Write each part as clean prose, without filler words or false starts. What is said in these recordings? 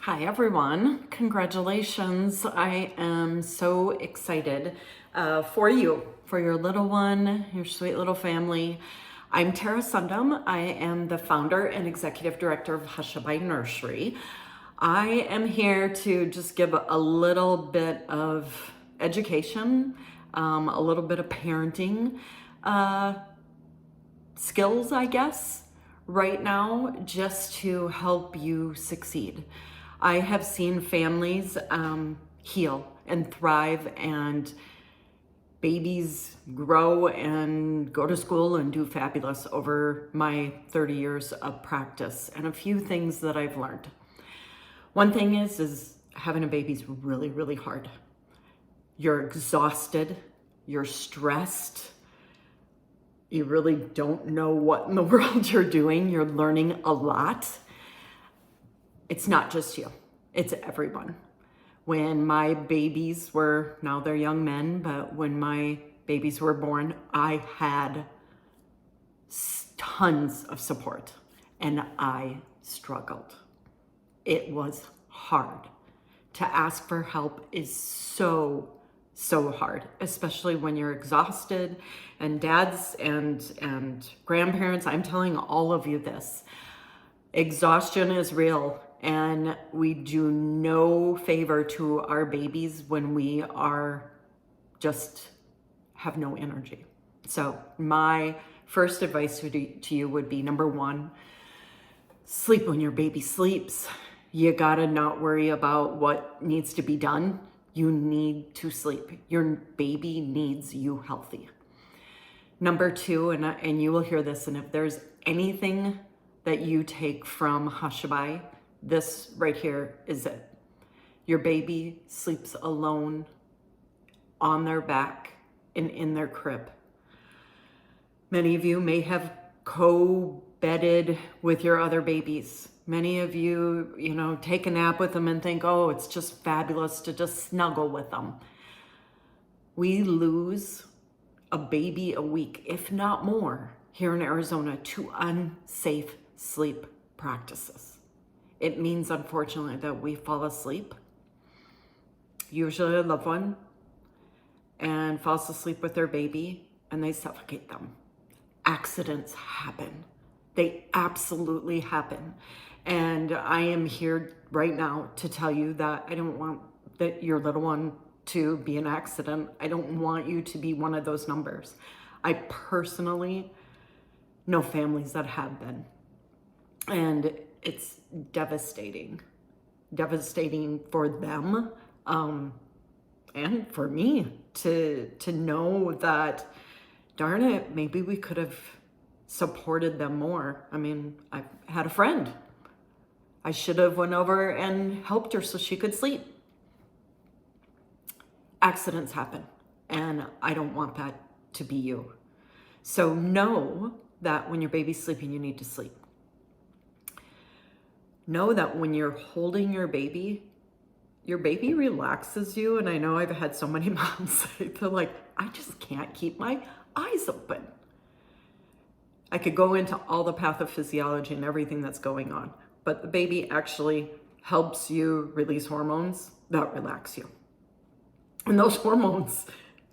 Hi everyone, congratulations. I am so excited for you, for your little one, your sweet little family. I'm Tara Sundum. I am the founder and executive director of Hushabye Nursery. I am here to just give a little bit of education, a little bit of parenting skills, I guess, right now, just to help you succeed. I have seen families heal and thrive, and babies grow and go to school and do fabulous over my 30 years of practice. And a few things that I've learned. One thing is having a baby's really, really hard. You're exhausted, you're stressed, you really don't know what in the world you're doing. You're learning a lot. It's not just you, it's everyone. When my babies were, now they're young men, but when my babies were born, I had tons of support and I struggled. It was hard. To ask for help is so hard, especially when you're exhausted. And dads and grandparents, I'm telling all of you this. Exhaustion is real, and we do no favor to our babies when we are just have no energy. So my first advice to you would be, number one, sleep when your baby sleeps. You gotta not worry about what needs to be done. You need to sleep. Your baby needs you healthy. Number two, and you will hear this, and if there's anything that you take from Hushabye, this right here is it. Your baby sleeps alone on their back and in their crib. Many of you may have co-bedded with your other babies. Many of you, take a nap with them and think, oh, it's just fabulous to just snuggle with them. We lose a baby a week, if not more, here in Arizona to unsafe sleep practices. It means, unfortunately, that we fall asleep, usually a loved one, and falls asleep with their baby, and they suffocate them. Accidents happen. They absolutely happen. And I am here right now to tell you that I don't want your little one to be an accident. I don't want you to be one of those numbers. I personally know families that have been. And it's devastating for them and for me to know that, darn it, maybe we could have supported them more. I mean, I had a friend. I should have went over and helped her so she could sleep. Accidents happen, and I don't want that to be you. So know that when your baby's sleeping, you need to sleep. Know that when you're holding your baby relaxes you. And I know I've had so many moms say, they're like, I just can't keep my eyes open. I could go into all the pathophysiology and everything that's going on, but the baby actually helps you release hormones that relax you. And those hormones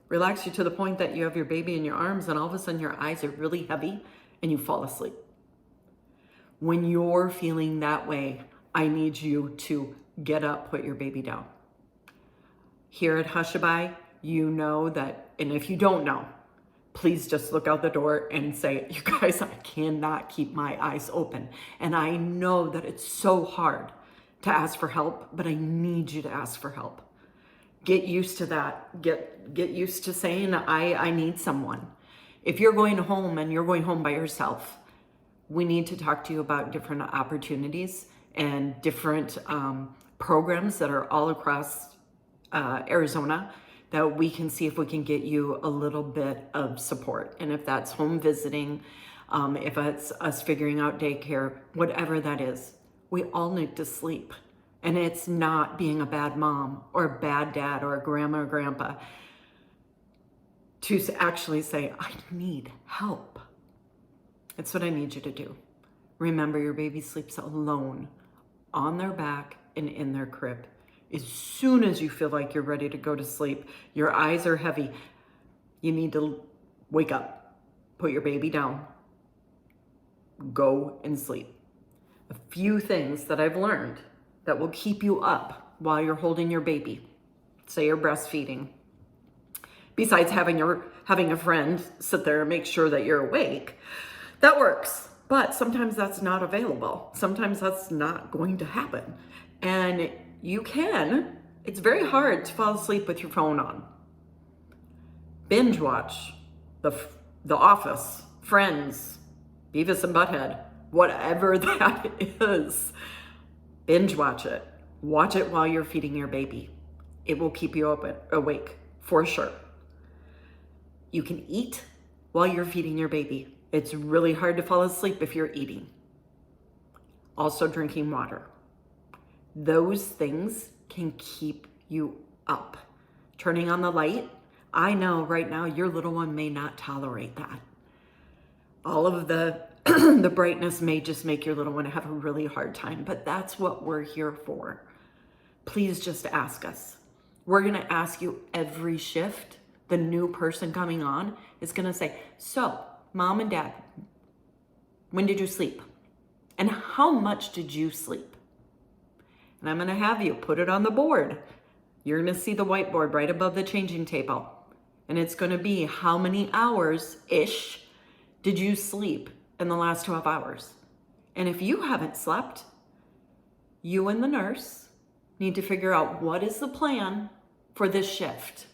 relax you to the point that you have your baby in your arms and all of a sudden your eyes are really heavy and you fall asleep. When you're feeling that way, I need you to get up, put your baby down. Here at Hushabye, you know that, and if you don't know, please just look out the door and say, you guys, I cannot keep my eyes open. And I know that it's so hard to ask for help, but I need you to ask for help. Get used to that. Get used to saying, I need someone. If you're going home and you're going home by yourself, we need to talk to you about different opportunities and different programs that are all across Arizona that we can see if we can get you a little bit of support. And if that's home visiting, if it's us figuring out daycare, whatever that is, we all need to sleep. And it's not being a bad mom or a bad dad or a grandma or grandpa to actually say, I need help. That's what I need you to do. Remember, your baby sleeps alone on their back and in their crib. As soon as you feel like you're ready to go to sleep, your eyes are heavy, you need to wake up, put your baby down, go and sleep. A few things that I've learned that will keep you up while you're holding your baby. Say you're breastfeeding. Besides having a friend sit there and make sure that you're awake, that works. But sometimes that's not available. Sometimes that's not going to happen. And it's very hard to fall asleep with your phone on. Binge watch The Office, Friends, Beavis and Butthead, whatever that is. Binge watch it. Watch it while you're feeding your baby. It will keep you awake, for sure. You can eat while you're feeding your baby. It's really hard to fall asleep if you're eating. Also drinking water. Those things can keep you up. Turning on the light. I know right now your little one may not tolerate that. All of the the brightness may just make your little one have a really hard time, but that's what we're here for. Please just ask us. We're going to ask you every shift. The new person coming on is going to say, so, Mom and Dad, when did you sleep? And how much did you sleep? And I'm going to have you put it on the board. You're going to see the whiteboard right above the changing table. And it's going to be how many hours-ish did you sleep in the last 12 hours? And if you haven't slept, you and the nurse need to figure out what is the plan for this shift.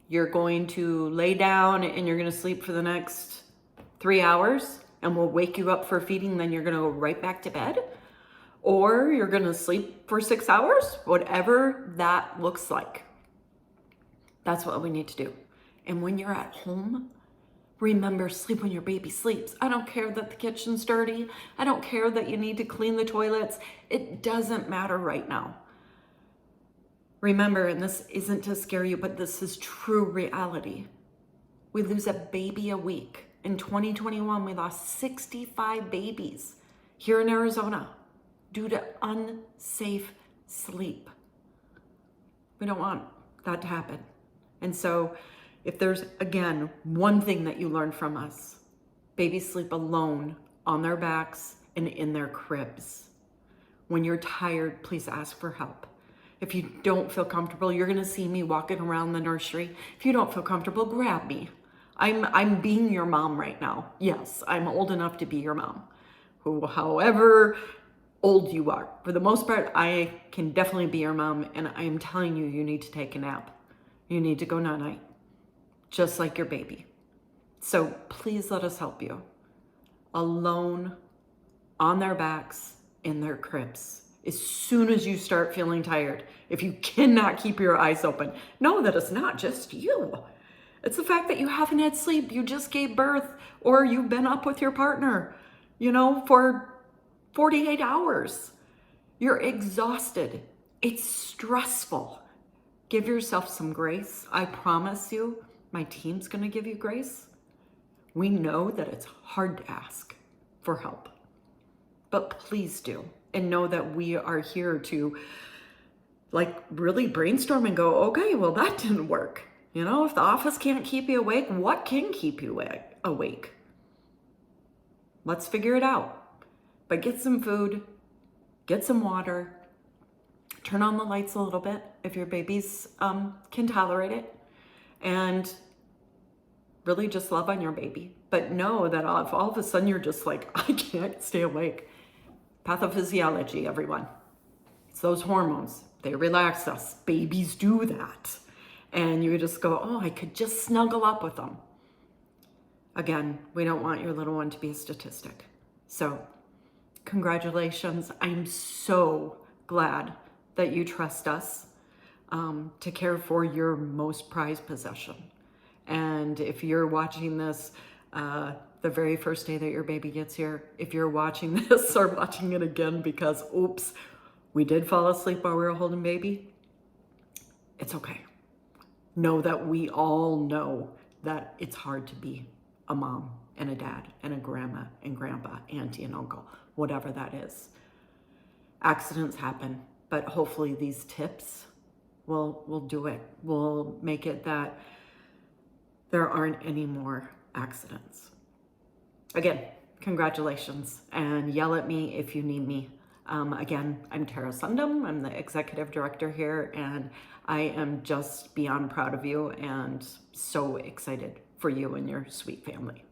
You're going to lay down and you're going to sleep for the next 3 hours and we'll wake you up for feeding, then you're going to go right back to bed. Or you're going to sleep for 6 hours, whatever that looks like. That's what we need to do. And when you're at home, remember, sleep when your baby sleeps. I don't care that the kitchen's dirty. I don't care that you need to clean the toilets. It doesn't matter right now. Remember, and this isn't to scare you, but this is true reality. We lose a baby a week. In 2021, we lost 65 babies here in Arizona due to unsafe sleep. We don't want that to happen. And so if there's, again, one thing that you learned from us, babies sleep alone on their backs and in their cribs. When you're tired, please ask for help. If you don't feel comfortable, you're going to see me walking around the nursery. If you don't feel comfortable, grab me. I'm being your mom right now. Yes, I'm old enough to be your mom. However old you are. For the most part, I can definitely be your mom, and I am telling you, you need to take a nap. You need to go night-night, just like your baby. So please let us help you. Alone, on their backs, in their cribs. As soon as you start feeling tired, if you cannot keep your eyes open, know that it's not just you. It's the fact that you haven't had sleep, you just gave birth, or you've been up with your partner, for 48 hours. You're exhausted. It's stressful. Give yourself some grace. I promise you, my team's going to give you grace. We know that it's hard to ask for help, but please do. And know that we are here to really brainstorm and go, okay, well, that didn't work. If the office can't keep you awake, what can keep you awake? Let's figure it out. But get some food, get some water, turn on the lights a little bit if your babies can tolerate it, and really just love on your baby. But know that if all of a sudden you're just like, I can't stay awake. Pathophysiology, everyone. It's those hormones. They relax us. Babies do that. And you just go, oh, I could just snuggle up with them. Again, we don't want your little one to be a statistic. So, congratulations. I'm so glad that you trust us to care for your most prized possession. And if you're watching this the very first day that your baby gets here, if you're watching this or watching it again because, oops, we did fall asleep while we were holding baby, it's okay. Know that we all know that it's hard to be a mom and a dad and a grandma and grandpa, auntie and uncle, whatever that is. accidents happen, but hopefully these tips will do it. Will make it that there aren't any more accidents. Again, congratulations, and yell at me if you need me. Again, I'm Tara Sundum. I'm the executive director here, and I am just beyond proud of you and so excited for you and your sweet family.